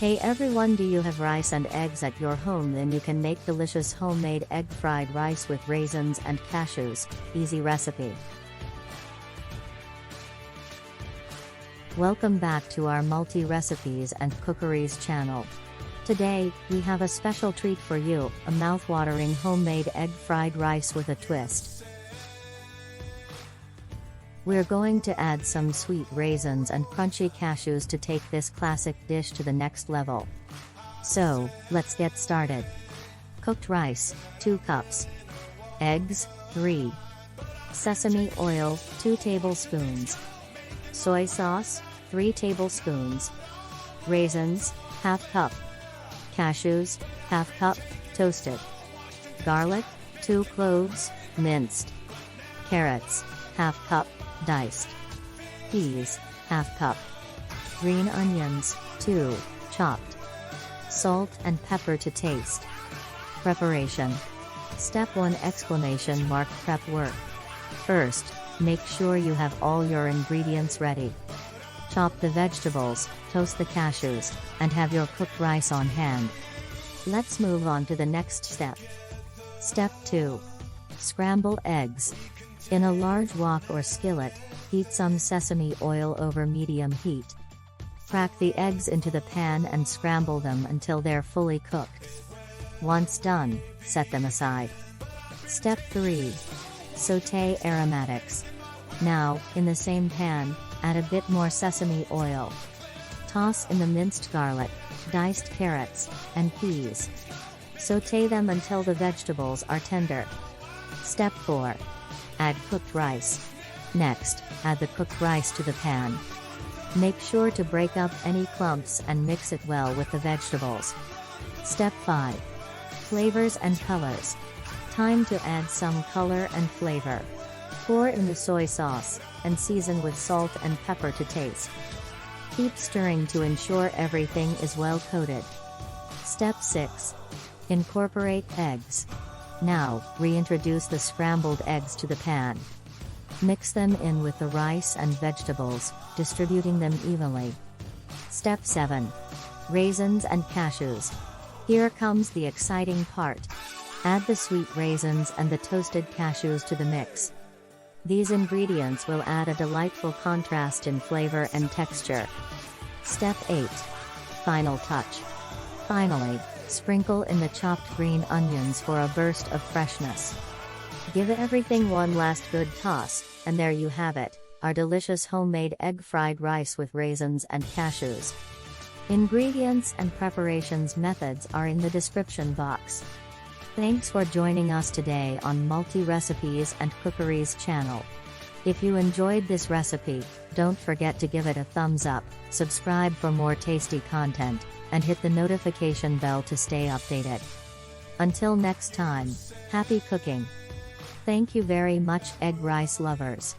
Hey everyone, do you have rice and eggs at your home? Then you can make delicious homemade egg fried rice with raisins and cashews. Easy recipe. Welcome back to our multi-recipes and cookeries channel. Today, we have a special treat for you, a mouth-watering homemade egg fried rice with a twist. We're going to add some sweet raisins and crunchy cashews to take this classic dish to the next level. So, let's get started. Cooked rice, 2 cups. Eggs, 3. Sesame oil, 2 tablespoons. Soy sauce, 3 tablespoons. Raisins, ½ cup. Cashews, ½ cup, toasted. Garlic, 2 cloves, minced. Carrots, ½ cup, diced. Peas, ½ cup. Green onions, 2, chopped. Salt and pepper to taste. Preparation. Step 1 ! Prep work. First, make sure you have all your ingredients ready. Chop the vegetables, toast the cashews, and have your cooked rice on hand. Let's move on to the next step. Step 2. Scramble eggs. In a large wok or skillet, heat some sesame oil over medium heat. Crack the eggs into the pan and scramble them until they're fully cooked. Once done, set them aside. Step 3. Sauté aromatics. Now, in the same pan, add a bit more sesame oil. Toss in the minced garlic, diced carrots, and peas. Sauté them until the vegetables are tender. Step 4. Add cooked rice. Next, add the cooked rice to the pan. Make sure to break up any clumps and mix it well with the vegetables. Step 5. Flavors and colors. Time to add some color and flavor. Pour in the soy sauce, and season with salt and pepper to taste. Keep stirring to ensure everything is well coated. Step 6. Incorporate eggs. Now, reintroduce the scrambled eggs to the pan. Mix them in with the rice and vegetables, distributing them evenly. Step 7. Raisins and cashews. Here comes the exciting part. Add the sweet raisins and the toasted cashews to the mix. These ingredients will add a delightful contrast in flavor and texture. Step 8. Final touch. Finally, sprinkle in the chopped green onions for a burst of freshness. Give everything one last good toss, and there you have it, our delicious homemade egg fried rice with raisins and cashews. Ingredients and preparations methods are in the description box. Thanks for joining us today on Multi-Recipes and Cookeries channel. If you enjoyed this recipe, don't forget to give it a thumbs up, subscribe for more tasty content, and hit the notification bell to stay updated. Until next time, happy cooking! Thank you very much, egg rice lovers.